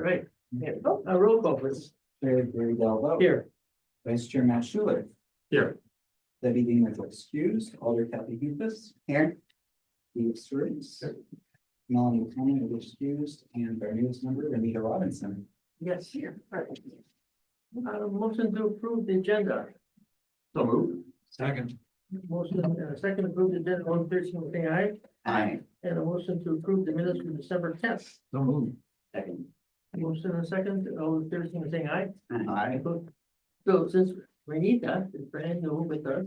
right. Yeah. Oh, a roll call, please. Chair Gary Delvo. Here. Vice Chair Matt Schuler. Here. Debbie Dean is excused. Alder Kathy Hufus. Here. Steve Stearns. Melanie Cumming is excused, and our newest member, Anita Robinson. Yes, here. Right. Motion to approve the agenda. So moved. Second. Motion, second approve the agenda, 113, say aye. Aye. And a motion to approve the minutes from December 10th. So moved. Second. Motion and a second, all in 13, saying aye. Aye. So since Renita is brand new with us,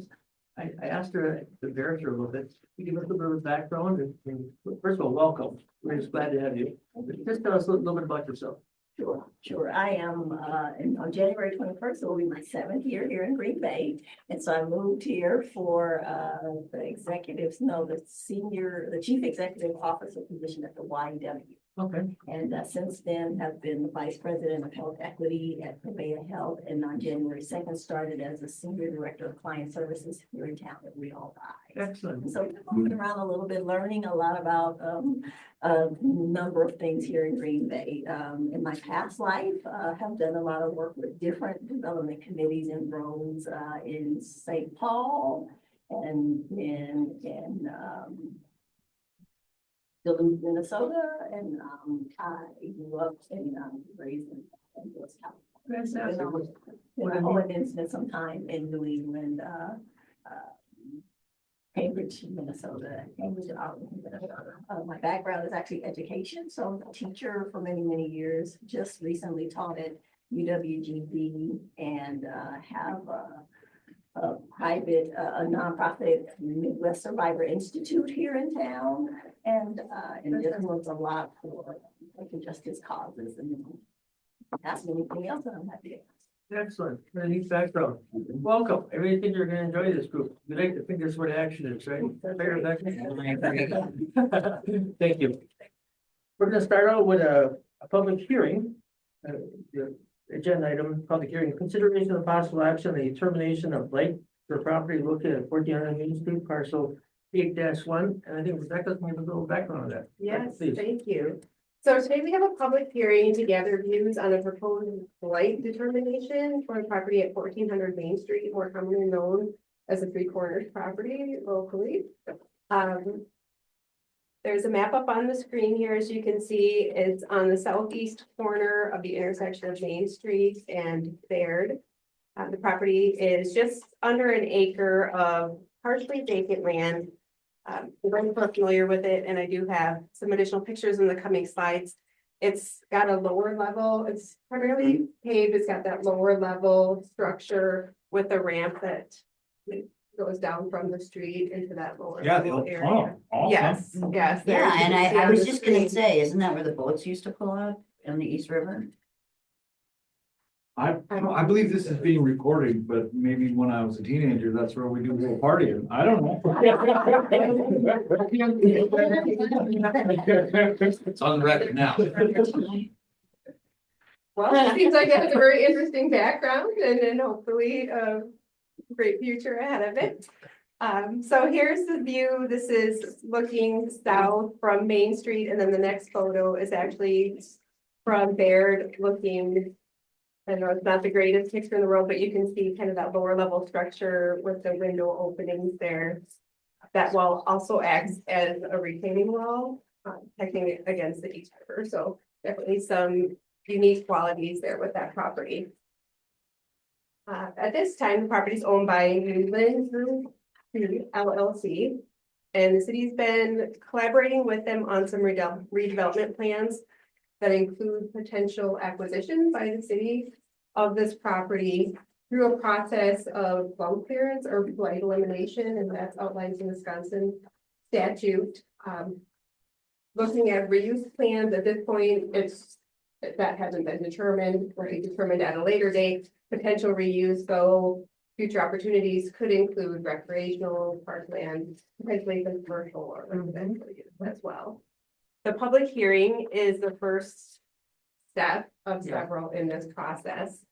I asked her to embarrass her a little bit. You give us a little bit of background and first of all, welcome. We're just glad to have you. Just tell us a little bit about yourself. Sure. I am, on January 21st, it will be my 7th year here in Green Bay. And so I moved here for, the chief executive officer position at the YW. Okay. And since then have been the vice president of health equity at Purveyor Health, and on January 2nd started as a senior director of client services here in town at Real High. Excellent. So moving around a little bit, learning a lot about a number of things here in Green Bay. In my past life, have done a lot of work with different development committees and roads in St. Paul and in Duluth, Minnesota, and I grew up and raised in Los Fantastic. And spent some time in New England, Cambridge, Minnesota, Minnesota. My background is actually education, so I'm a teacher for many, many years. Just recently taught at UWGB and have a private, a nonprofit Midwest Survivor Institute here in town, and just works a lot for social justice causes, and ask me anything else, and I'm happy to. Excellent. Very neat background. Welcome. I really think you're going to enjoy this group. We like to think this is where the action is, right? Thank you. We're going to start out with a public hearing. The agenda item, public hearing, consideration of possible action, the determination of blight for property located at 1400 Main Street, parcel 8-1. And I think Rebecca's going to give a little background on that. Yes, Please. thank you. So today we have a public hearing to gather views on a proposed blight determination for a property at 1400 Main Street, more commonly known as the Three Corners property locally. There's a map up on the screen here, as you can see. It's on the southeast corner of the intersection of Main Street and Baird. The property is just under an acre of partially vacant land. I'm familiar with it, and I do have some additional pictures in the coming slides. It's got a lower level, it's primarily paved, it's got that lower level structure with a ramp that goes down from the street into that lower level area. Awesome. Yes. Yeah, and I on was the just gonna screen. say, isn't that where the boats used to pull out in the East River? I believe this is being recorded, but maybe when I was a teenager, that's where we do a little partying. I don't know. It's on the record now. Well, it seems like it has a very interesting background and then hopefully a great future ahead of it. So here's the view. This is looking south from Main Street, and then the next photo is actually from Baird looking. I know it's not the greatest picture in the world, but you can see kind of that lower level structure with the window openings there. That wall also acts as a retaining wall, protecting against the East River. So definitely some unique qualities there with that property. At this time, the property is owned by Newland Group LLC, and the city's been collaborating with them on some redevelopment plans that include potential acquisition by the city of this property through a process of bump clearance or blight elimination, and that's outlined in Wisconsin statute. Looking at reuse plans at this point, that hasn't been determined, or determined at a later date. Potential reuse, though, future opportunities could include recreational, parkland, potentially even commercial or residential use as well. The public hearing is the first step of several in this process.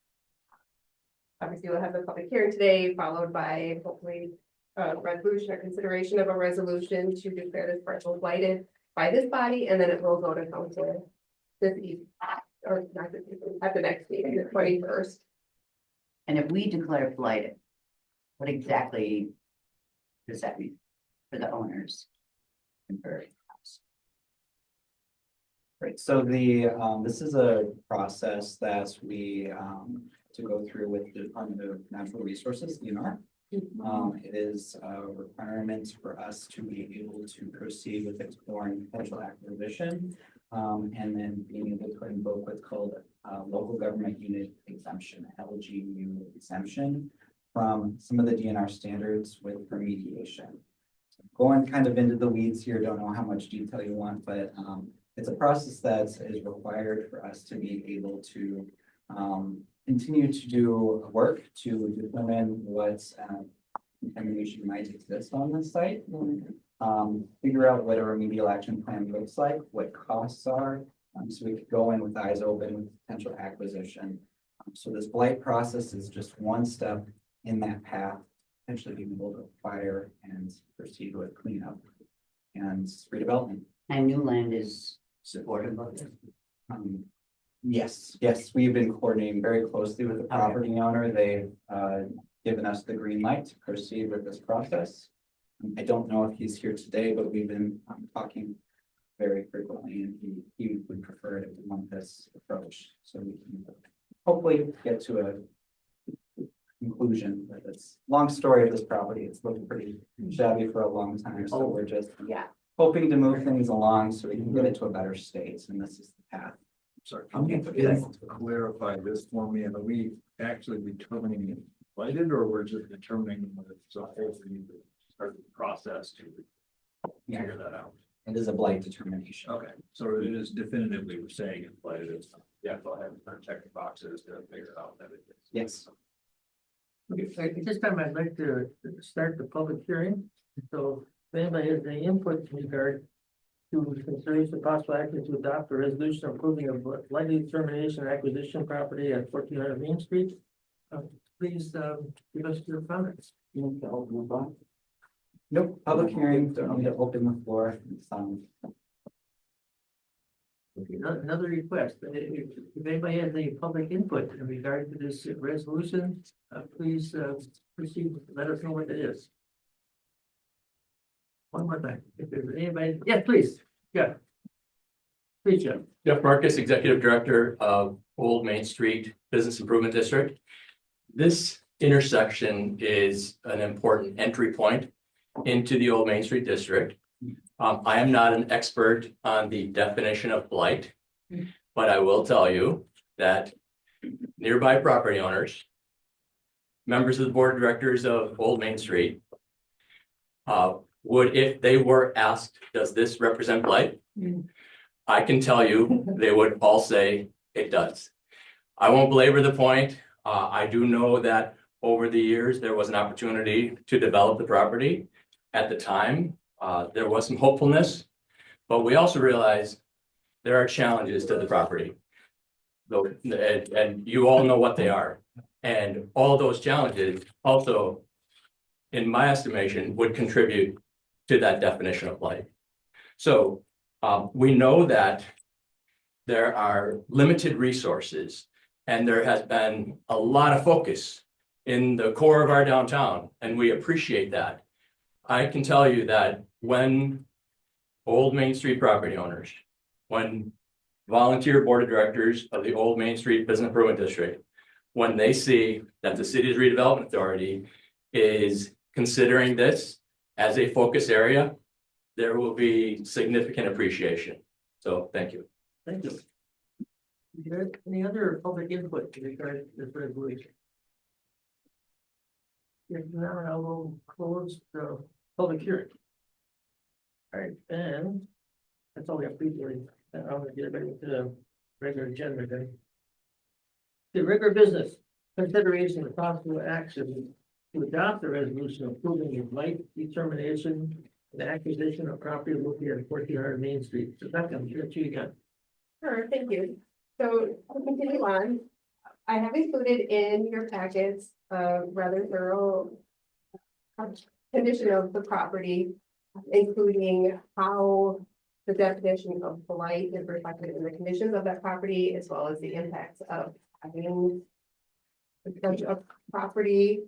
Obviously, we'll have the public hearing today, followed by hopefully a resolution or consideration of a resolution to declare this parcel blighted by this body, and then it will go to council this evening. or not at the next meeting, the 21st. And if we declare blighted, what exactly does that mean for the owners? And for us? Right, so this is a process that we, to go through with the Department of Natural Resources, DNR. It is a requirement for us to be able to proceed with exploring potential acquisition. And then being able to invoke what's called local government unit exemption, LGU exemption, from some of the DNR standards with remediation. Going kind of into the weeds here, don't know how much detail you want, but it's a process that is required for us to be able to continue to do work to determine what contamination might exist on this site. Figure out what a remedial action plan looks like, what costs are, so we could go in with eyes open with potential acquisition. So this blight process is just one step in that path, potentially being able to acquire and proceed with cleanup and redevelopment. And new land is supportive of this. Yes, we've been coordinating very closely with the property owner. They've given us the green light to proceed with this process. I don't know if he's here today, but we've been talking very frequently, and he would prefer to want this approach, so we can hopefully get to a conclusion. But it's a long story of this property. It's looked pretty shabby for a long time, so we're just hoping to move things along so we can get it to a better state, and this is the path. Sorry, can you clarify this for me? Are we actually determining it blighted, or we're just determining whether it's a whole thing to start the process to figure that out? It is a blight determination. Okay, so it is definitively, we're saying it's blighted. It's not. Yeah, go ahead and check the boxes to figure out that it is. Yes. Okay, at this time, I'd like to start the public hearing. So if anybody has any input in regard to consideration of possible action to adopt a resolution approving of likely determination or acquisition property at 1400 Main Street, please give us your comments. Nope, public hearing, don't need to open the floor. Okay, another request, if anybody has any public input in regard to this resolution, please proceed, let us know what it is. One more time, if there's anybody, yeah, please, yeah. Please, Jeff. Jeff Marcus, Executive Director of Old Main Street Business Improvement District. This intersection is an important entry point into the Old Main Street District. I am not an expert on the definition of blight, but I will tell you that nearby property owners, members of the board of directors of Old Main Street, would, if they were asked, does this represent blight? I can tell you, they would all say it does. I won't belabor the point. I do know that over the years, there was an opportunity to develop the property. At the time, there was some hopefulness, but we also realized there are challenges to the property. And you all know what they are. And all those challenges also, in my estimation, would contribute to that definition of blight. So we know that there are limited resources, and there has been a lot of focus in the core of our downtown, and we appreciate that. I can tell you that when Old Main Street property owners, when volunteer board of directors of the Old Main Street Business Improvement District, when they see that the city's redevelopment authority is considering this as a focus area, there will be significant appreciation. So thank you. Thank you. Is there any other public input in regard to this resolution? If not, I will close the public hearing. All right, and that's all we have briefly. I'm gonna get ready to the regular agenda then. The regular business, consideration of possible action to adopt the resolution approving the blight determination and acquisition of property located at 1400 Main Street. So that comes here to you again. Sure, thank you. So to continue on, I have included in your packets a rather thorough condition of the property, including how the definition of blight is reflected in the conditions of that property, as well as the impacts of having a property,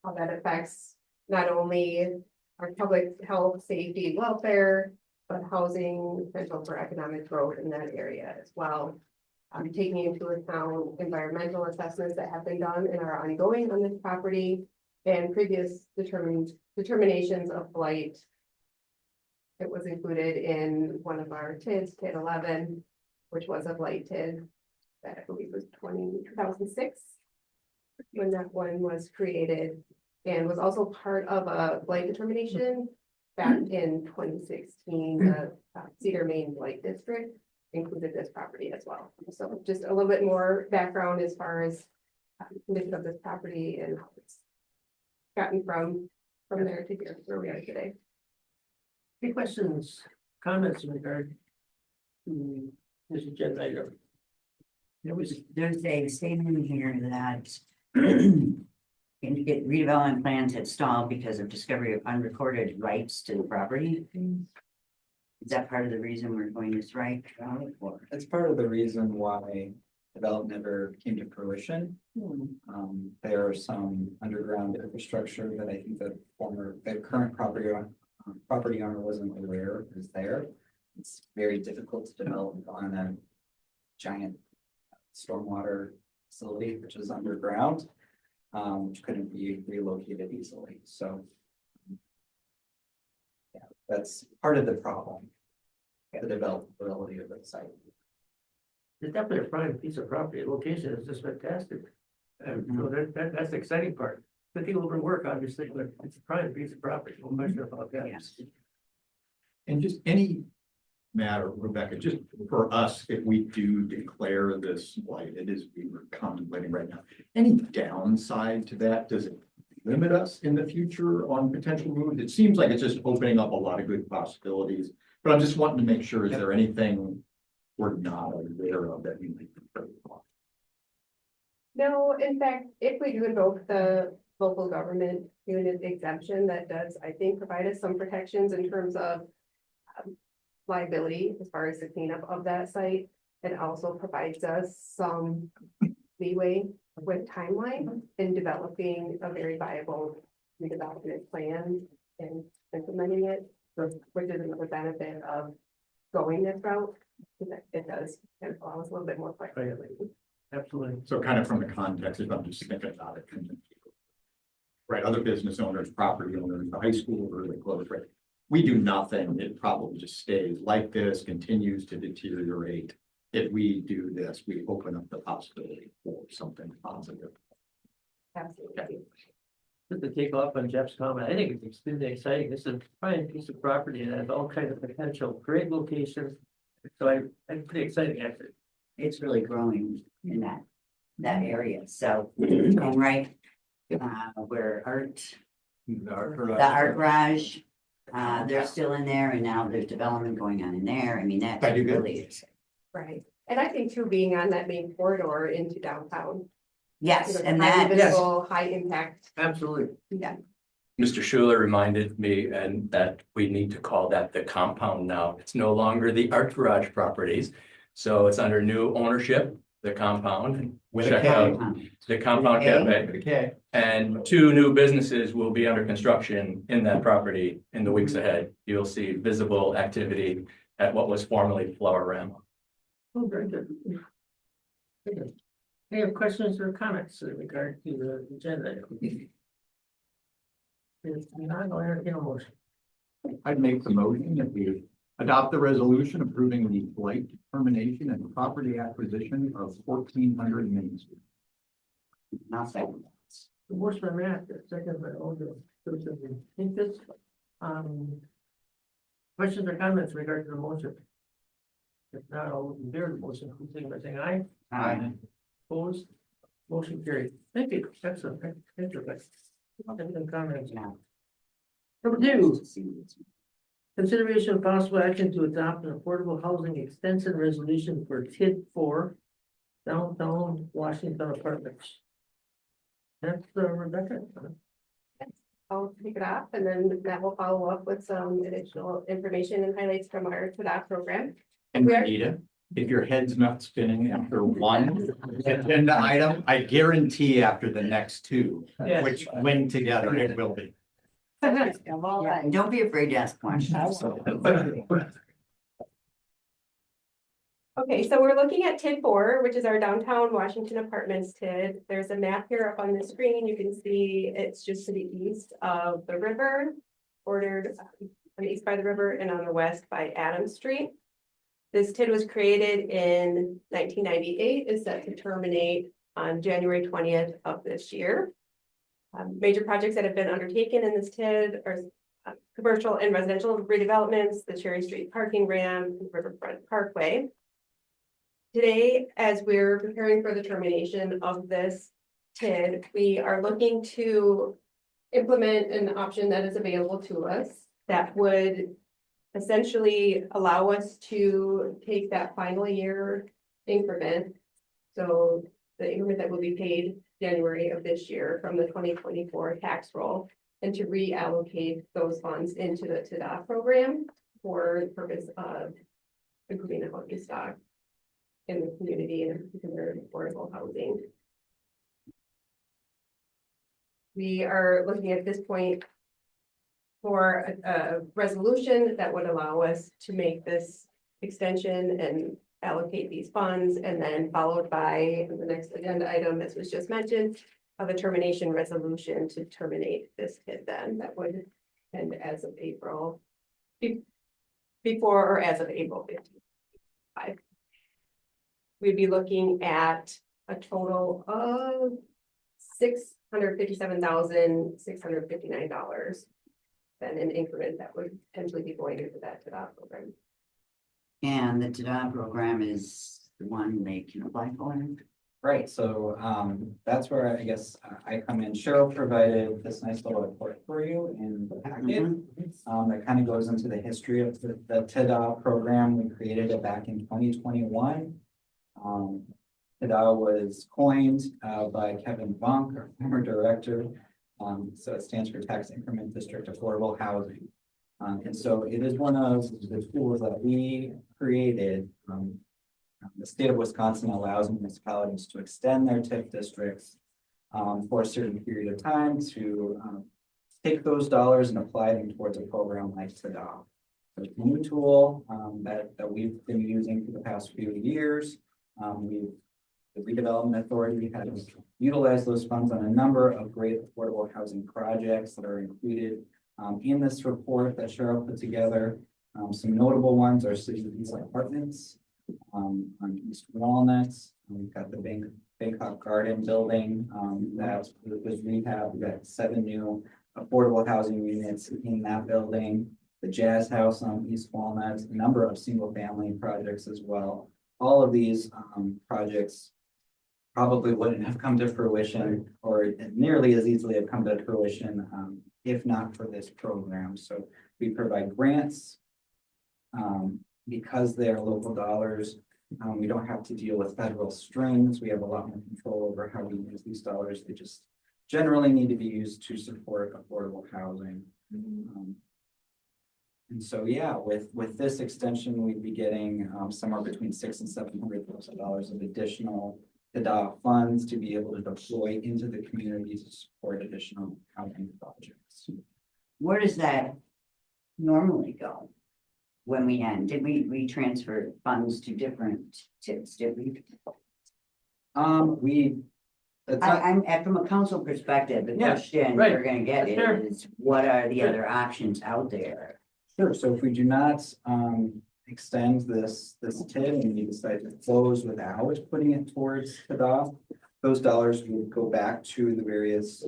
how that affects not only our public health, safety, welfare, but housing, potential for economic growth in that area as well. Taking into account environmental assessments that have been done and are ongoing on this property and previous determinations of blight. It was included in one of our TIDs, TID 11, which was a blight TID that I believe was 2006 when that one was created, and was also part of a blight determination back in 2016. The Cedar Main Blight District included this property as well. So just a little bit more background as far as condition of this property and how it's gotten from there to here where we are today. Any questions, comments in regard to this agenda item? There's a statement here that indicate redevelopment plans had stalled because of discovery of unrecorded rights to the property. Is that part of the reason we're going this right route, or? It's part of the reason why development never came to fruition. There are some underground infrastructure that I think the current property owner wasn't aware is there. It's very difficult to develop on a giant stormwater facility, which is underground, which couldn't be relocated easily. So yeah, that's part of the problem, the developability of the site. It's definitely a prime piece of property. The location is just fantastic. So that's the exciting part. It take a little bit of work, obviously, but it's a prime piece of property. No question about that. Yes. And just any matter, Rebecca, just for us, if we do declare this blighted as we were contemplating right now, any downside to that? Does it limit us in the future on potential moves? It seems like it's just opening up a lot of good possibilities, but I'm just wanting to make sure, is there anything we're not aware of that we might be afraid of? No, in fact, if we do invoke the local government unit exemption, that does, I think, provide us some protections in terms of liability as far as the cleanup of that site. It also provides us some leeway with timeline in developing a very viable redevelopment plan and implementing it, which is another benefit of going this route. It does kind of allow us a little bit more flexibility. Absolutely. So kind of from the context, if I'm just thinking about it. Right, other business owners, property owners, the high school are really close, right? We do nothing, it probably just stays like this, continues to deteriorate. If we do this, we open up the possibility for something positive. Absolutely. Just to take off on Jeff's comment, I think it's extremely exciting. This is a prime piece of property and has all kinds of potential, great locations. So I'm pretty excited, actually. It's really growing in that area, so, and right, where the art garage, they're still in there, and now there's development going on in there. I mean, that's I do good. really, Right. And I think too, being on that main corridor into downtown. yes, you know, and highly that, visible, high impact. Absolutely. Yeah. Mr. Schuler reminded me and that we need to call that the compound now. It's no longer the art garage properties. So it's under new ownership, the compound. With a Check K. out the compound With a K? cafe. Okay. And 2 new businesses will be under construction in that property in the weeks ahead. You'll see visible activity at what was formerly Flower Ram. Oh, very good. Very good. Any other questions or comments in regard to the agenda? If not, I'll entertain a motion. I'd make the motion that we adopt the resolution approving the blight determination and property acquisition of 1400 Main Street. not second. The motion by Matt, second by Olga. Questions or comments regarding the motion? If not, I'll bear the motion, who's saying by saying aye? Opposed? Motion carried. Thank you. Excellent. Thank you. Any comments? Yeah. Number 2, consideration of possible action to adopt an affordable housing extension resolution for TID 4 downtown Washington apartments. That's Rebecca. I'll take it off and then Matt will follow up with some additional information and highlights from our TDA program. And We are- Rita, if your head's not spinning after one agenda item, I guarantee after the next two, Yes. which link together, it will be. Yeah, and don't be afraid to ask questions. Okay, so we're looking at TID 4, which is our downtown Washington Apartments TID. There's a map here up on the screen. You can see it's just to the east of the river, bordered on the east by the river and on the west by Adams Street. This TID was created in 1998, is set to terminate on January 20th of this year. Major projects that have been undertaken in this TID are commercial and residential redevelopments, the Cherry Street parking ramp, and Riverfront Parkway. Today, as we're preparing for the termination of this TID, we are looking to implement an option that is available to us that would essentially allow us to take that final year increment. So the increment that will be paid January of this year from the 2024 tax roll, and to reallocate those funds into the TDA program for the purpose of improving the housing stock in the community, and in particular affordable housing. We are looking at this point for a resolution that would allow us to make this extension and allocate these funds, and then followed by the next agenda item, as was just mentioned, of a termination resolution to terminate this TID then, that would end as of April. Before or as of April 15th. We'd be looking at a total of $657,659. Then an increment that would potentially be going into that TDA program. And the TDA program is the one they can apply for. Right, so that's where I guess I come in. Cheryl provided this nice little report for you in the packet. That kind of goes into the history of the TDA program. We created it back in 2021. TDA was coined by Kevin Bonk, our former director. So it stands for Tax Increment District Affordable Housing. And so it is one of the tools that we created. The state of Wisconsin allows municipalities to extend their TIF districts for a certain period of time to take those dollars and apply them towards a program like TDA. So it's a new tool that we've been using for the past few years. The Redevelopment Authority has utilized those funds on a number of great affordable housing projects that are included in this report that Cheryl put together. Some notable ones are City of East Apartments on East Walnut. We've got the Bangkok Garden building that was rehab. We've got 7 new affordable housing units in that building. The Jazz House on East Walnut, a number of single family projects as well. All of these projects probably wouldn't have come to fruition or nearly as easily have come to fruition if not for this program. So we provide grants because they're local dollars. We don't have to deal with federal strings. We have a lot more control over how we use these dollars. They just generally need to be used to support affordable housing. And so, yeah, with this extension, we'd be getting somewhere between $600,000 and $700,000 of additional TDA funds to be able to deploy into the community to support additional housing projects. Where does that normally go? When we end, did we transfer funds to different TIPs? Did we? I'm from a council perspective, the Yeah, question right. we're gonna get That's fair. is, what are the other options out there? Sure. So if we do not extend this TID and we decide to close without putting it towards TDA, those dollars would go back to the various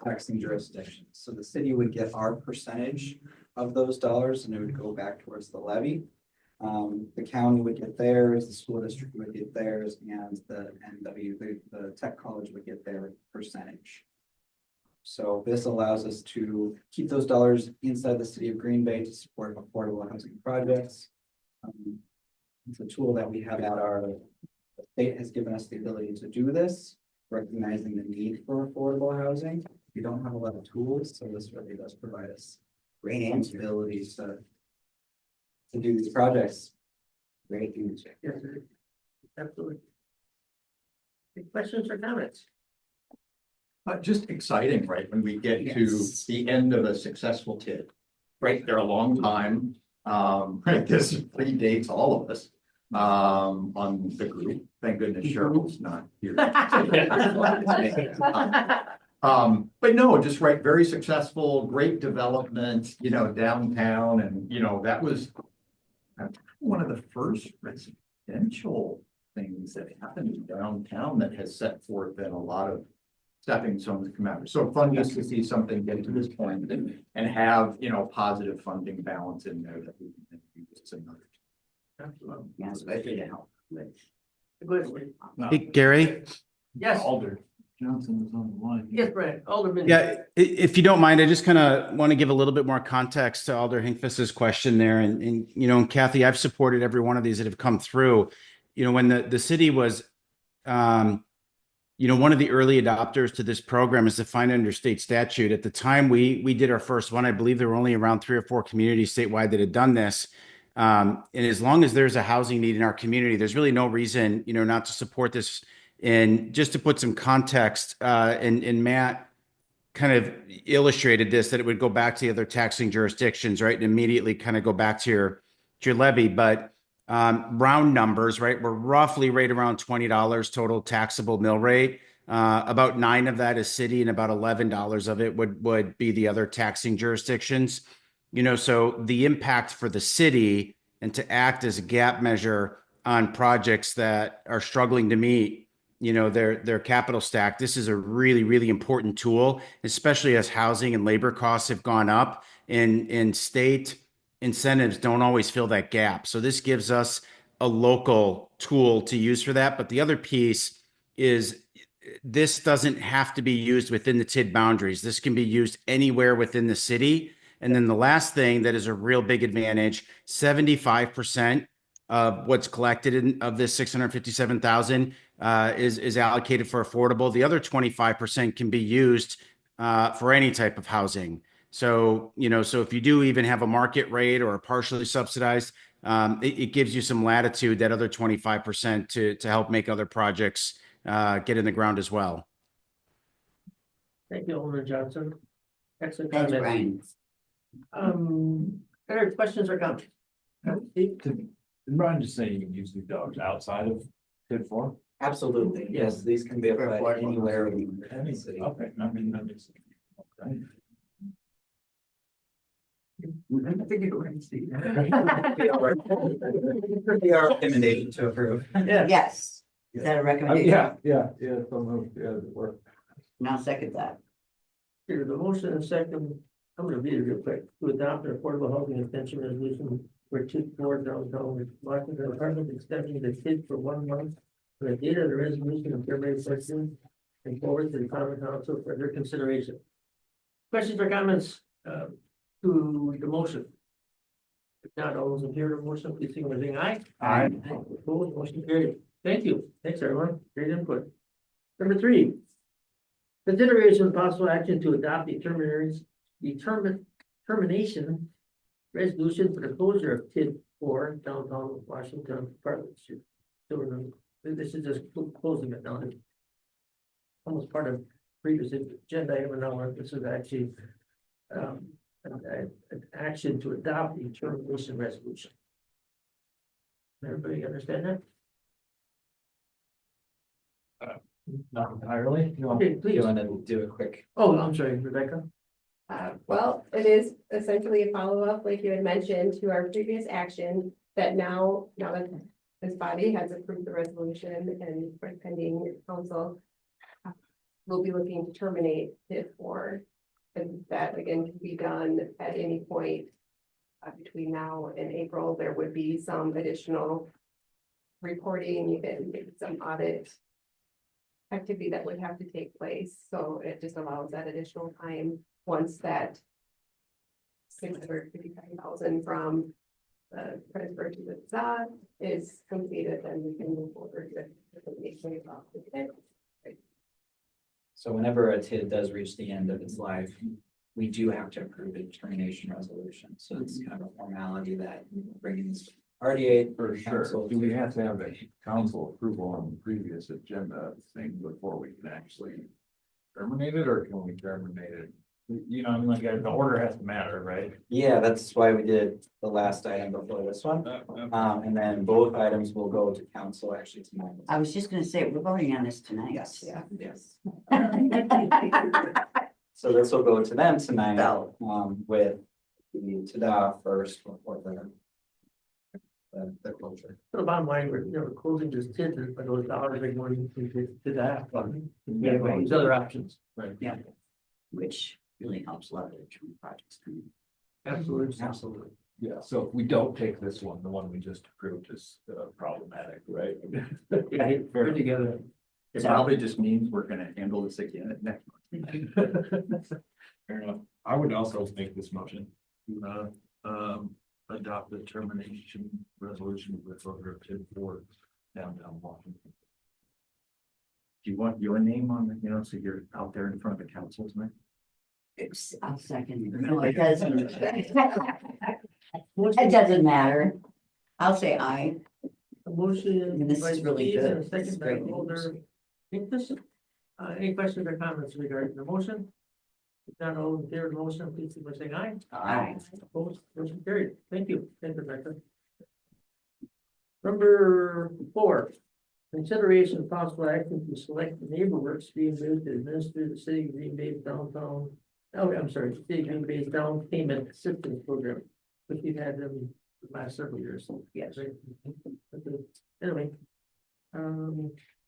taxing jurisdictions. So the city would get our percentage of those dollars and it would go back towards the levy. The county would get theirs, the school district would get theirs, and the the tech college would get their percentage. So this allows us to keep those dollars inside the city of Green Bay to support affordable housing projects. It's a tool that we have at the state has given us the ability to do this, recognizing the need for affordable housing. we don't have a lot of tools, so this really does provide us Great answer. abilities to do these projects. Great answer. Yes, sir. Absolutely. Any questions or comments? Just exciting, right, when we get to Yes. the end of a successful TID. Right, they're a long time, right, this predates all of us. On the group, thank goodness Cheryl's not here. But no, just right, very successful, great development, you know, downtown, and you know, that was one of the first residential things that happened downtown that has set forth in a lot of stepping stones to come out. So fun just to see something get to this point and have, you know, positive funding balance in there that we can use another. Absolutely. Yeah, especially to help with. Go ahead, Wade. Hey, Gary, Yes, Alder Johnson is on the line. yes, Brad, Alderman. yeah, if you don't mind, I just kind of want to give a little bit more context to Alder Hinkfist's question there. And, you know, Kathy, I've supported every one of these that have come through. You know, when the city was, you know, one of the early adopters to this program is defined under state statute. At the time we did our first one, I believe there were only around 3 or 4 communities statewide that had done this. And as long as there's a housing need in our community, there's really no reason, you know, not to support this. And just to put some context, and Matt kind of illustrated this, that it would go back to the other taxing jurisdictions, right? And immediately kind of go back to your levy. But round numbers, right? We're roughly right around $20 total taxable mill rate. About 9 of that is city, and about $11 of it would be the other taxing jurisdictions. You know, so the impact for the city and to act as a gap measure on projects that are struggling to meet, you know, their capital stack. This is a really, really important tool, especially as housing and labor costs have gone up, and state incentives don't always fill that gap. So this gives us a local tool to use for that. But the other piece is this doesn't have to be used within the TID boundaries. This can be used anywhere within the city. And then the last thing that is a real big advantage, 75% of what's collected of this 657,000 is allocated for affordable. The other 25% can be used for any type of housing. So, you know, so if you do even have a market rate or a partially subsidized, it gives you some latitude, that other 25% to help make other projects get in the ground as well. Thank you, Alderman Johnson. Excellent Thanks, comment. Brian. Other questions or comments? Steve? Did Brian just say you can use these dogs outside of TID 4? Absolutely, yes, these can be applied anywhere in any city. Okay, I mean, that makes. Okay. I think you're right, Steve. We are recommendation to approve. Yeah. Yes. Is that a recommendation? Yeah, so moved, yeah, it worked. And I'll second that. Here, the motion and second, I'm gonna read it real quick. To adopt an affordable housing extension resolution for TID 4 downtown with Washington Apartment extending the TID for 1 month. For the date of the resolution of February 14th and forward to the common council for their consideration. Questions or comments to the motion? If not, all those in favor of the motion, please signal by saying aye. Aye. Opposed, motion carried. Thank you. Thanks, everyone. Great input. Number 3. Consideration of possible action to adopt the termination resolution for the closure of TID 4 downtown Washington Apartment Street. So this is just closing it down. Almost part of previous agenda item, and now this is actually an action to adopt the termination resolution. Everybody understand that? Not entirely. Okay, please. You want to do a quick? Oh, I'm sorry, Rebecca. Well, it is essentially a follow-up, like you had mentioned, to our previous action that now that this body has approved the resolution and for pending council, we'll be looking to terminate TID 4. And that again can be done at any point between now and April. There would be some additional reporting and maybe some audit activity that would have to take place. So it just allows that additional time once that 655,000 from the transfer to the ZA is completed, then we can move forward with the termination of the TID. So whenever a TID does reach the end of its life, we do have to approve a termination resolution. So it's kind of a formality that bringing this RDA For sure. council Do we have to have a council approval on the previous agenda thing before we can actually terminate it, or can we terminate it? You know, I mean, like, the order has to matter, right? Yeah, that's why we did the last item before this one. And then both items will go to council actually tonight. I was just gonna say, we're voting on this tonight. Yes, yes. So this will go to them tonight, So, with the TDA first before the closure. So the bottom line, we're closing this TID, but those dollars are going to that fund. We have all these other options. Right. yeah, which really helps leverage when projects come in. Absolutely. Absolutely. Yeah, so if we don't take this one, the one we just approved is problematic, right? Yeah, we're together. It probably just means we're gonna handle this again at next month. Fair enough. I would also make this motion to adopt the termination resolution with over TID for downtown Washington. Do you want your name on it, you know, so you're out there in front of the council tonight? I'll second it, because it doesn't matter. I'll say aye. A motion. This is by really Steve and a good. This Second is by great news. Alder Hinkle. Any questions or comments regarding the motion? If not, all in favor of the motion, please signify by saying aye. Aye. Opposed, motion carried. Thank you. Thank you, Rebecca. Number 4, consideration of possible action to select the neighborhoods being moved to administer the city of Green Bay's downtown. Oh, I'm sorry, city of Green Bay's down payment assistance program, which we've had them the last several years. Yes. Right. Anyway.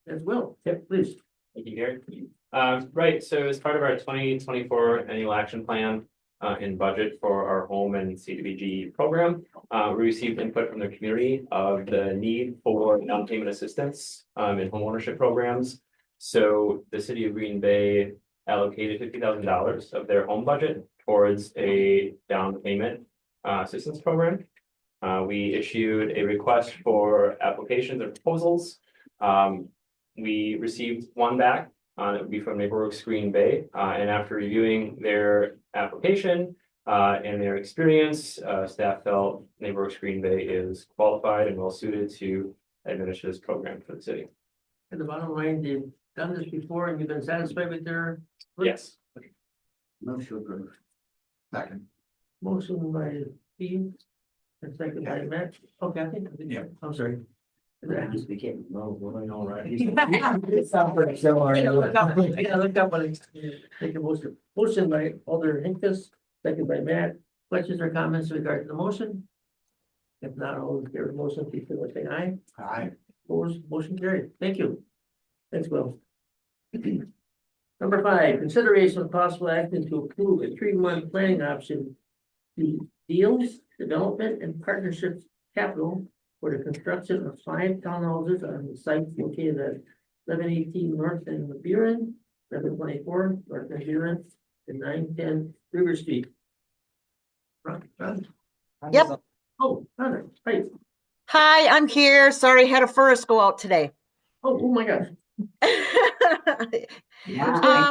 As well, yep, please. Thank you, Gary. Right, so as part of our 2024 annual action plan and budget for our home and CDBG program, we received input from the community of the need for down payment assistance in homeownership programs. So the city of Green Bay allocated $50,000 of their home budget towards a down payment assistance program. We issued a request for applications and proposals. We received one back, that would be from NeighborWorks Green Bay. And after reviewing their application and their experience, staff felt NeighborWorks Green Bay is qualified and well suited to administer this program for the city. And the bottom line, they've done this before and you've been satisfied with their. Yes. Motion approved. Second. Motion by Steve. And second by Matt. Okay, I think. Yeah. I'm sorry. Just be kidding. No, well, all right. It sounds pretty similar. I looked up, but take a motion. Motion by Alder Hinkle, second by Matt. Questions or comments regarding the motion? If not, all in favor of the motion, please say saying aye. Aye. Opposed, motion carried. Thank you. Thanks, Will. Number 5, consideration of possible action to approve a 3-month planning option to deals, development, and partnerships capital for the construction of 5 townhouses on the site located at 1118 North and Buren, 724 North and Buren, and 910 River Street. Ron? Yep. Oh, Connor, hi. Hi, I'm here. Sorry, had a furnace go out today. Oh my gosh. Yeah.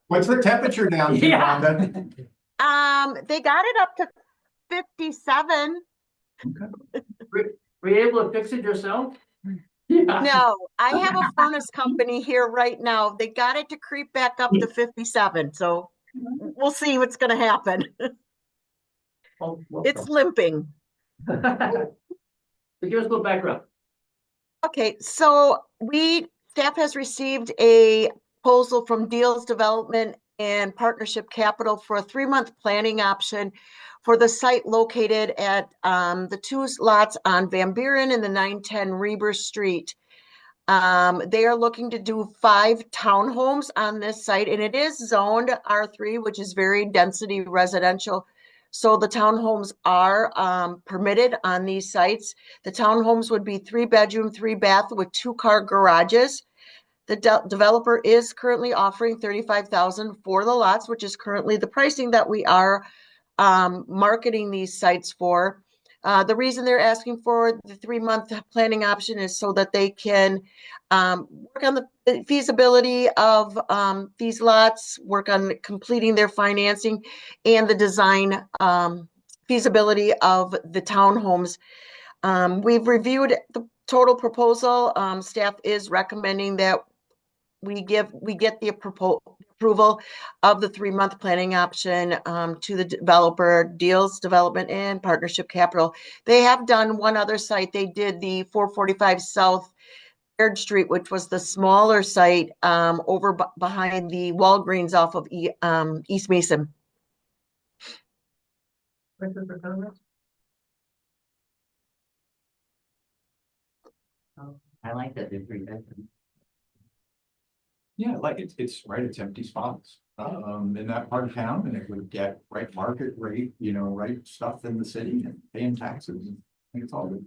What's the temperature down here, Rhonda? They got it up to 57. Were you able to fix it yourself? Yeah. No, I have a furnace company here right now. They got it to creep back up to 57. So we'll see what's going to happen. Oh, well, It's limping. so give us a little background. Okay, so staff has received a proposal from Deals Development and Partnership Capital for a 3-month planning option for the site located at the 2 lots on Van Buren and the 910 Reber Street. They are looking to do 5 townhomes on this site, and it is zoned R3, which is very density residential. So the townhomes are permitted on these sites. The townhomes would be 3-bedroom, 3-bath with 2-car garages. The developer is currently offering $35,000 for the lots, which is currently the pricing that we are marketing these sites for. The reason they're asking for the 3-month planning option is so that they can work on the feasibility of these lots, work on completing their financing and the design feasibility of the townhomes. We've reviewed the total proposal. Staff is recommending that we get the approval of the 3-month planning option to the developer, Deals Development and Partnership Capital. They have done one other site. They did the 445 South Third Street, which was the smaller site over behind the Walgreens off of East Mason. Questions or comments? I like that they're 3 bedroom. Yeah, like it's right, it's empty spots, in that part of town, and it would get right market rate, right stuff in the city and paying taxes. I think it's all good.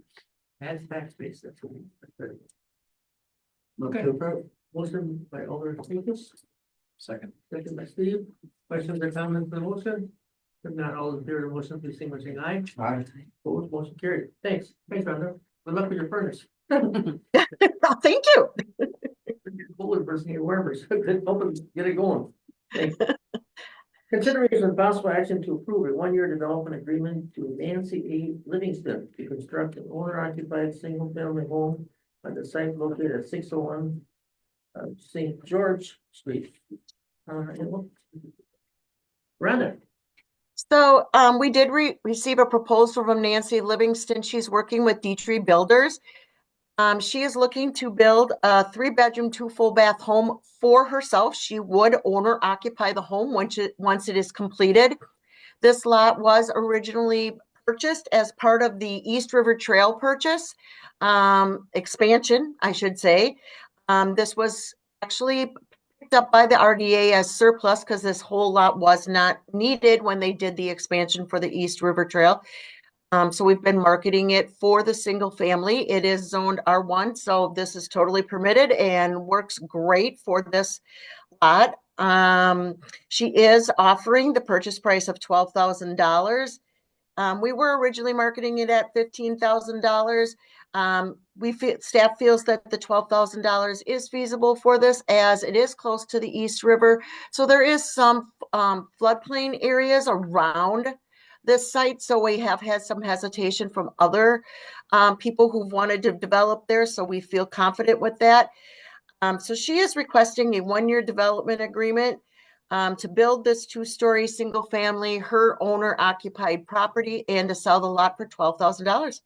As tax base, that's what that's good. Okay. To approve. Motion by Alder Hinkes, Second. second by Steve. Questions or comments on the motion? If not, all in favor of the motion, please signify by saying aye. Aye. Opposed, motion carried. Thanks, Rhonda. Good luck with your furnace. Thank you. Cooler person, your warmers. Good, hoping to get it going. Thanks. Consideration of possible action to approve a 1-year development agreement to Nancy A. Livingston to construct an owner-occupied single-family home on the site located at 601 St. George Street. Rhonda. So we did receive a proposal from Nancy Livingston. She's working with Dietrich Builders. She is looking to build a 3-bedroom, 2 full bath home for herself. She would owner occupy the home once it is completed. This lot was originally purchased as part of the East River Trail purchase, expansion, I should say. This was actually picked up by the RDA as surplus because this whole lot was not needed when they did the expansion for the East River Trail. So we've been marketing it for the single family. It is zoned R1, so this is totally permitted and works great for this lot. She is offering the purchase price of $12,000. We were originally marketing it at $15,000. Staff feels that the $12,000 is feasible for this as it is close to the East River. So there is some floodplain areas around this site. So we have had some hesitation from other people who've wanted to develop there. So we feel confident with that. So she is requesting a 1-year development agreement to build this 2-story single family, her owner occupied property, and to sell the lot for $12,000.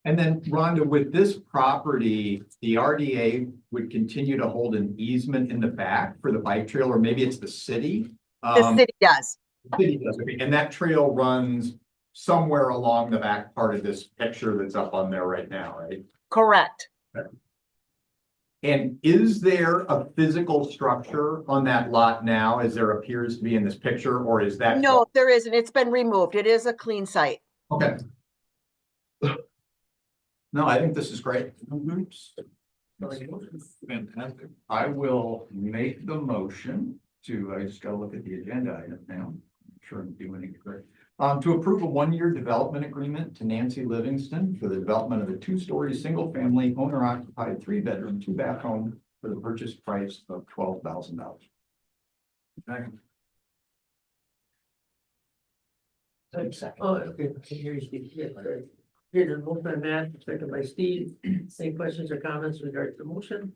And then Rhonda, with this property, the RDA would continue to hold an easement in the back for the bike trail, or maybe it's the city? The city does. The city does, okay. And that trail runs somewhere along the back part of this picture that's up on there right now, right? Correct. Okay. And is there a physical structure on that lot now, as there appears to be in this picture, or is that? No, there isn't. It's been removed. It is a clean site. Okay. No, I think this is great. Fantastic. I will make the motion to, I just gotta look at the agenda item now. I'm sure I'm doing it correct. To approve a 1-year development agreement to Nancy Livingston for the development of a 2-story, single-family, owner-occupied, 3-bedroom, 2-bath home for the purchase price of $12,000. Oh, okay. Here you Steve. Yeah, sorry. Here's a motion by Matt, second by Steve. Any questions or comments regarding the motion?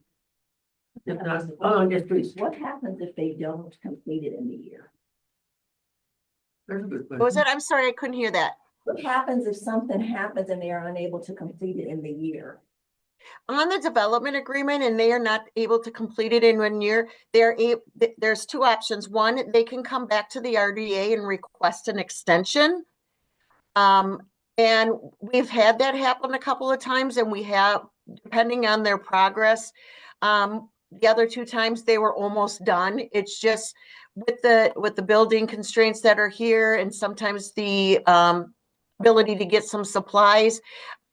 If not, yes, please. What happens if they don't complete it in the year? There's a good What was question. that? I'm sorry, I couldn't hear that. What happens if something happens and they are unable to complete it in the year? On the development agreement and they are not able to complete it in 1 year, there's 2 options. One, they can come back to the RDA and request an extension. And we've had that happen a couple of times, and we have, depending on their progress. The other 2 times they were almost done. It's just with the building constraints that are here, and sometimes the ability to get some supplies.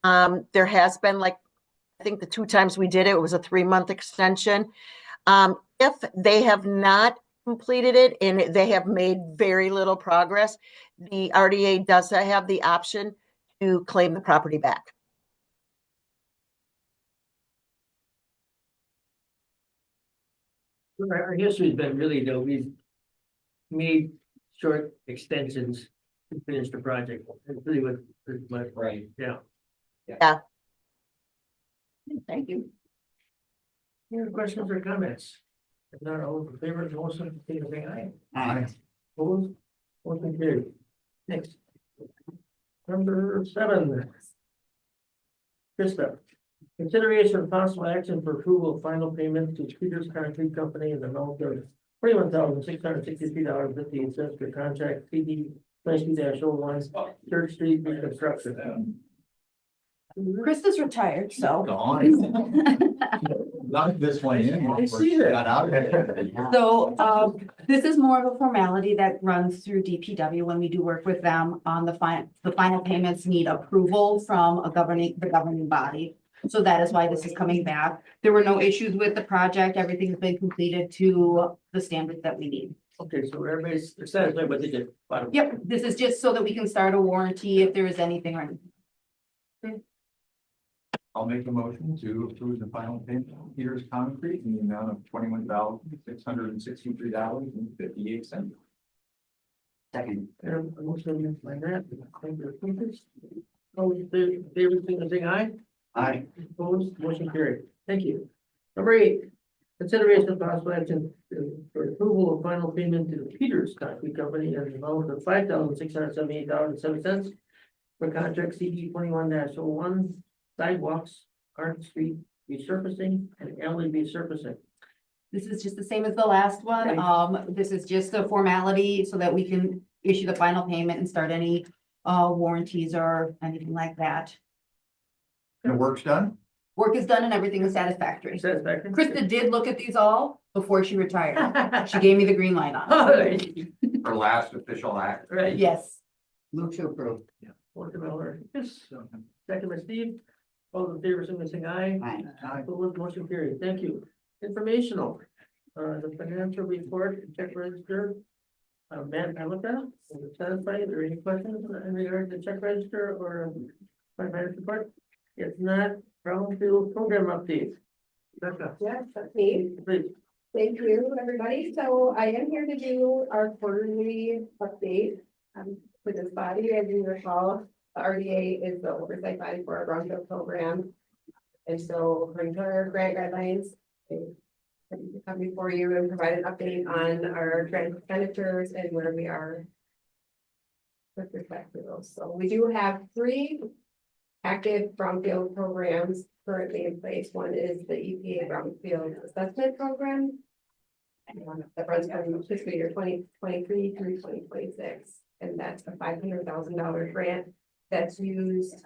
There has been, like, I think the 2 times we did it, it was a 3-month extension. If they have not completed it and they have made very little progress, the RDA does have the option to claim the property back. Our history's been really, though, we've made short extensions to finish the project. It's really what, Right. yeah. Thank you. Any other questions or comments? If not, all in favor of the motion, please say aye. Aye. Opposed? Motion carried. Next. Number 7. Krista. Consideration of possible action for approval of final payment to Peters Concrete Company in the amount of $41,663.58 for contract CD 22-01 Church Street reconstruction. Krista's retired, so. Knock this one in. I see that. Got out of it. So, this is more of a formality that runs through DPW when we do work with them on the final payments need approval from the governing body. So that is why this is coming back. There were no issues with the project. Everything's been completed to the standards that we need. Okay, so everybody's satisfied with the bottom. Yep, this is just so that we can start a warranty if there is anything or anything. I'll make a motion to approve the final payment of Peters Concrete in the amount of $21,663.58. Second. And a motion by that, thank you, Peters. All in favor, say aye. Aye. Opposed, motion carried. Thank you. Number 8, consideration of possible action for approval of final payment to the Peters Concrete Company in the amount of $5,678.07 for contract CD 21-01 sidewalks, Arch Street resurfacing and alley resurfacing. This is just the same as the last one. Okay. This is just a formality so that we can issue the final payment and start any warranties or anything like that. The work's done? Work is done and everything is satisfactory. Satisfactory? Krista did look at these all before she retired. She gave me the green light on. it. Her last official act. Right. Yes. Move to approve. Motion by Alder Hicks, second by Steve. All in favor, say aye. Aye. Opposed, motion carried. Thank you. Informational. The financial report, check register. Matt, I looked at it. Is it satisfied? Are there any questions in regard to the check register or financial report? If not, brownfield program update. Becca, Yes, that's me. please. Thank you, everybody. So I am here to do our quarterly update for this body. As you recall, the RDA is the oversight body for our brownfield program. And so according to our grant guidelines, they come before you and provide an update on our grant expenditures and where we are with respect to those. So we do have 3 active brownfield programs currently in place. One is the EPA Brownfield Assessment Program. That runs from fiscal year 2023 through 2026. And that's a $500,000 grant that's used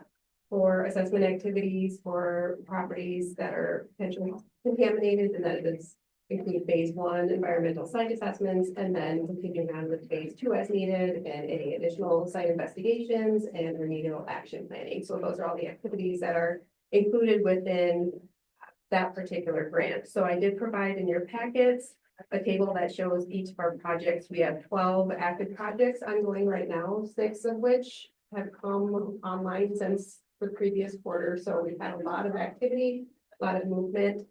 for assessment activities for properties that are potentially contaminated, and that is include phase 1 environmental site assessments, and then continuing on with phase 2 as needed, and any additional site investigations and remedial action planning. So those are all the activities that are included within that particular grant. So I did provide in your packets a table that shows each of our projects. We have 12 active projects ongoing right now, 6 of which have come online since the previous quarter. So we've had a lot of activity, a lot of movement.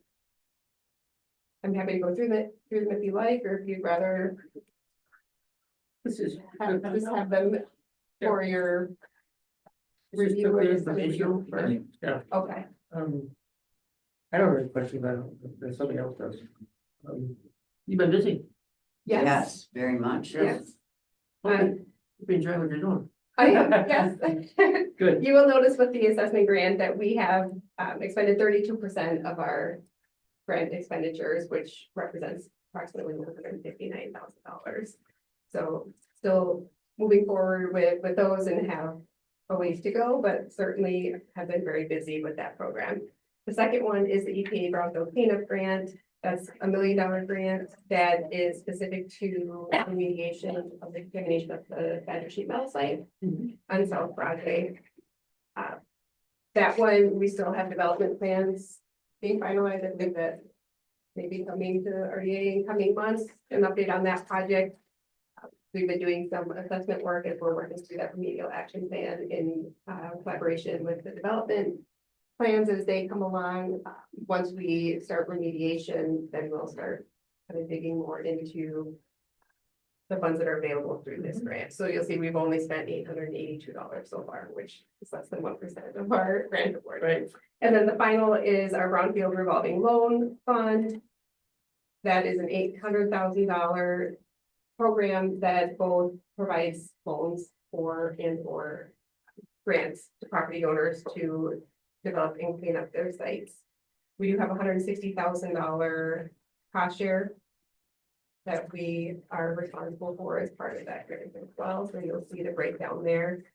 I'm happy to go through them if you like, or if you'd rather This is. have them for your review or information. Yeah. Okay. I don't have any questions. I don't, if somebody else does. You've been busy. Yes, very much. Yes. You've been enjoying what you're doing. I am, yes. Good. You will notice with the assessment grant that we have expended 32% of our grant expenditures, which represents approximately $159,000. So still moving forward with those and have a ways to go, but certainly have been very busy with that program. The second one is the EPA Brownfield Cleanup Grant. That's $1 million grant that is specific to remediation of the contamination of the Badger Sheet Metal site on South Broadway. That one, we still have development plans being finalized. I think that maybe coming to RDA in coming months, an update on that project. We've been doing some assessment work as we're working through that remedial action plan in collaboration with the development plans as they come along. Once we start remediation, then we'll start kind of digging more into the funds that are available through this grant. So you'll see we've only spent $882 so far, which is less than 1% of our grant award. Right. And then the final is our brownfield revolving loan fund. That is an $800,000 program that both provides loans for and or grants to property owners to develop and clean up their sites. We do have $160,000 cost share that we are responsible for as part of that grant as well. So you'll see the breakdown there.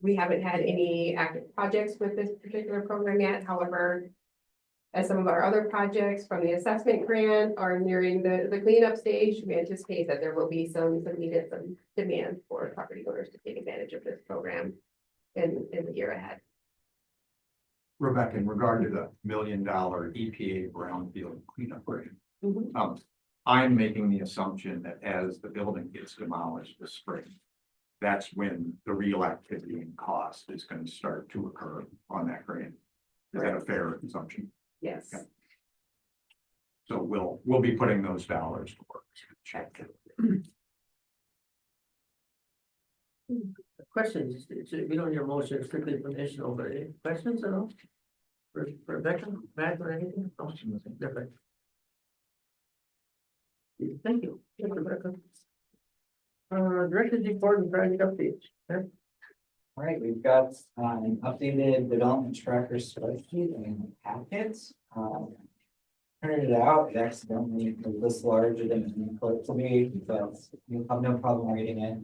We haven't had any active projects with this particular program yet. However, as some of our other projects from the assessment grant are nearing the cleanup stage, we anticipate that there will be some demand for property owners to take advantage of this program in the year ahead. Rebecca, in regard to the $1 million EPA brownfield cleanup grant, I'm making the assumption that as the building gets demolished this spring, that's when the real activity and cost is going to start to occur on that grant. Is that a fair assumption? Yes. Okay. So we'll be putting those dollars to work. Check. Questions? We don't need a motion, it's strictly informational, but any questions at all? For Rebecca, Matt, or anything? Oh, different. Thank you. Thank you, Rebecca. Director's report and project updates. Okay. All right, we've got an updated development tracker spreadsheet in the packets. Printed it out, it accidentally was this large, it didn't mean for it to be, but you have no problem reading it.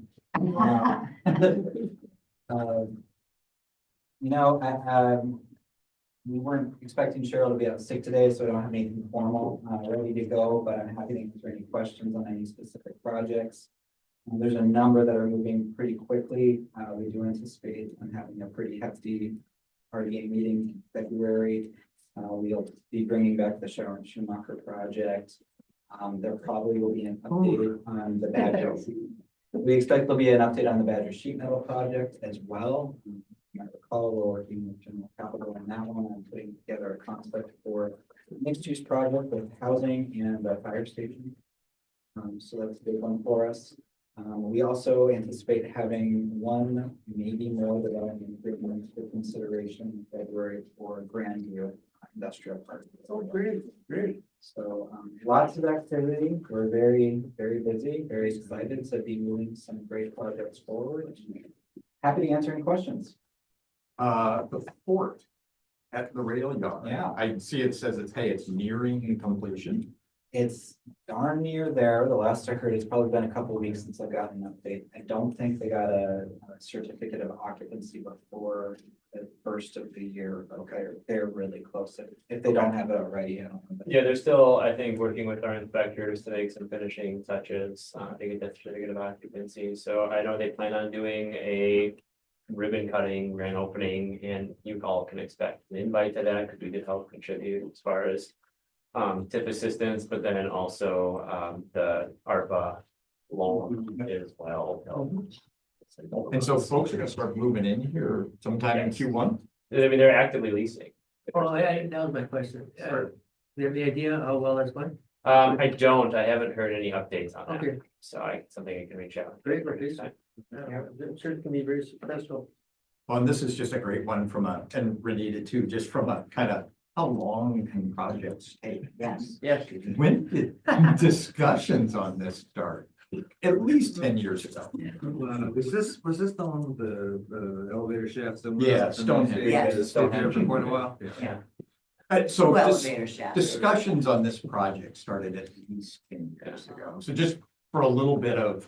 You know, we weren't expecting Cheryl to be out sick today, so I don't have anything formal ready to go, but I'm happy to answer any questions on any specific projects. There's a number that are moving pretty quickly. We do anticipate on having a pretty hefty RDA meeting in February. We'll be bringing back the Sharon Schumacher project. There probably will be an update on the Badger. We expect there'll be an update on the Badger sheet metal project as well. You might recall we're working with General Capital on that one. I'm putting together a concept for mixed use project with housing and a fire station. So that's a big one for us. We also anticipate having one, maybe more development agreements for consideration in February for Grandview Industrial Park. Oh, great, great. So lots of activity. We're very, very busy, very excited to be moving some great projects forward. Happy to answer any questions. The fort at the rail yard. Yeah. I see it says it's nearing completion. It's darn near there. The last I heard, it's probably been a couple of weeks since I got an update. I don't think they got a certificate of occupancy before the first of the year. Okay, they're really close. If they don't have it already, I don't know. Yeah, they're still, I think, working with our inspectors to make some finishing touches, to get that certificate of occupancy. So I know they plan on doing a ribbon cutting, grand opening, and you all can expect an invite to that because we did help contribute as far as tip assistance, but then also the ARPA loan as well. And so folks are gonna start moving in here sometime in Yes. Q1? I mean, they're actively leasing. Oh, that was my question. Do you have any idea how well that's going? I don't, I haven't heard any updates on that, Okay, so something I can reach out. great, great. I'm sure it can be very successful. Well, and this is just a great one from and Renita too, just from a kind of how long can projects take? Yes. Yes. When did discussions on this start? At least 10 years ago. Was this the one with the elevator shaft? Yeah, Stonehenge. Yeah. Stayed there for quite a while. Yeah. So Well, dis- elevator shaft. discussions on this project started at least 10 years ago. So just for a little bit of,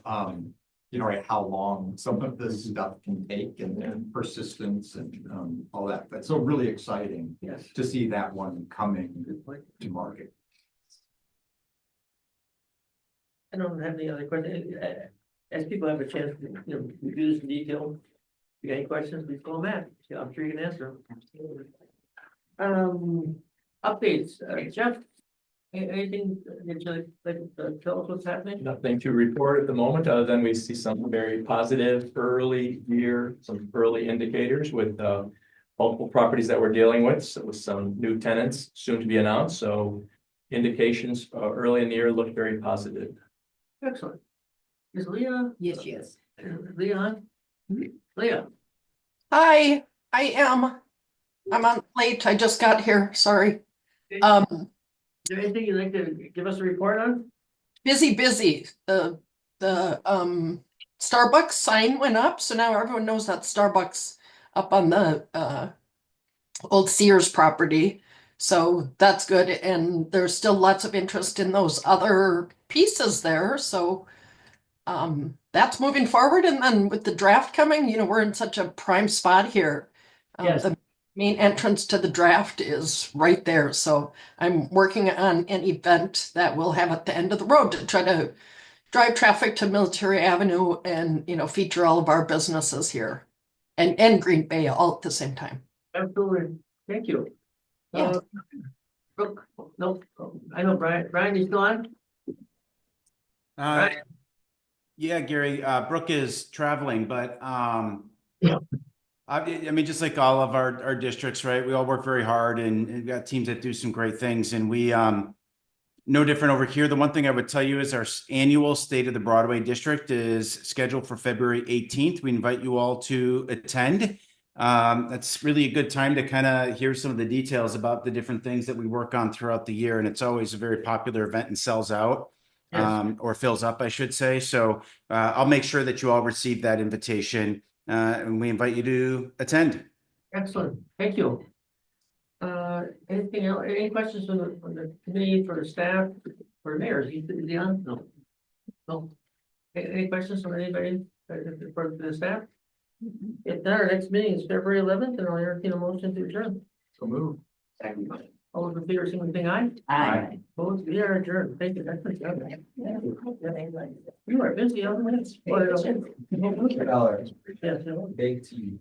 how long some of this stuff can take and persistence and all that. But so really exciting Yes. to see that one coming Good point. to market. I don't have any other questions. As people have a chance to, review this in detail, if you got any questions, please call Matt. Yeah, I'm sure you can answer them. Updates, Jeff? Anything that you like to tell us what's happening? Nothing to report at the moment, other than we see some very positive early year, some early indicators with multiple properties that we're dealing with, so with some new tenants soon to be announced, so indications early in the year look very positive. Excellent. Is Leah, Yes, yes. Leon? Leah, Hi, I am. I'm on late. I just got here. Sorry. is there anything you'd like to give us a report on? Busy. The Starbucks sign went up, so now everyone knows that Starbucks up on the old Sears property. So that's good. And there's still lots of interest in those other pieces there. So that's moving forward. And then with the draft coming, we're in such a prime spot here. Yes. The main entrance to the draft is right there. So I'm working on an event that we'll have at the end of the road to try to drive traffic to Military Avenue and, feature all of our businesses here and Green Bay all at the same time. Absolutely. Thank you. Yeah. Brooke, no, I know Brian, you still on? Right. Yeah, Gary, Brooke is traveling, but Yeah. I mean, just like all of our districts, right? We all work very hard and we've got teams that do some great things, and we no different over here. The one thing I would tell you is our annual State of the Broadway District is scheduled for February 18th. We invite you all to attend. That's really a good time to kind of hear some of the details about the different things that we work on throughout the year. And it's always a very popular event and sells out, or fills up, I should say. So I'll make sure that you all receive that invitation, and we invite you to attend. Excellent. Thank you. Anything else, any questions from the committee, for the staff, for the mayor? Is he on? No. No. Any questions from anybody for the staff? If not, our next meeting is February 11th, and I'll entertain a motion to adjourn. So move. All those in favor, saying aye. Aye. Opposed, we are adjourned. Thank you. That's good. You are busy, aren't you? $2. Yes. Big T.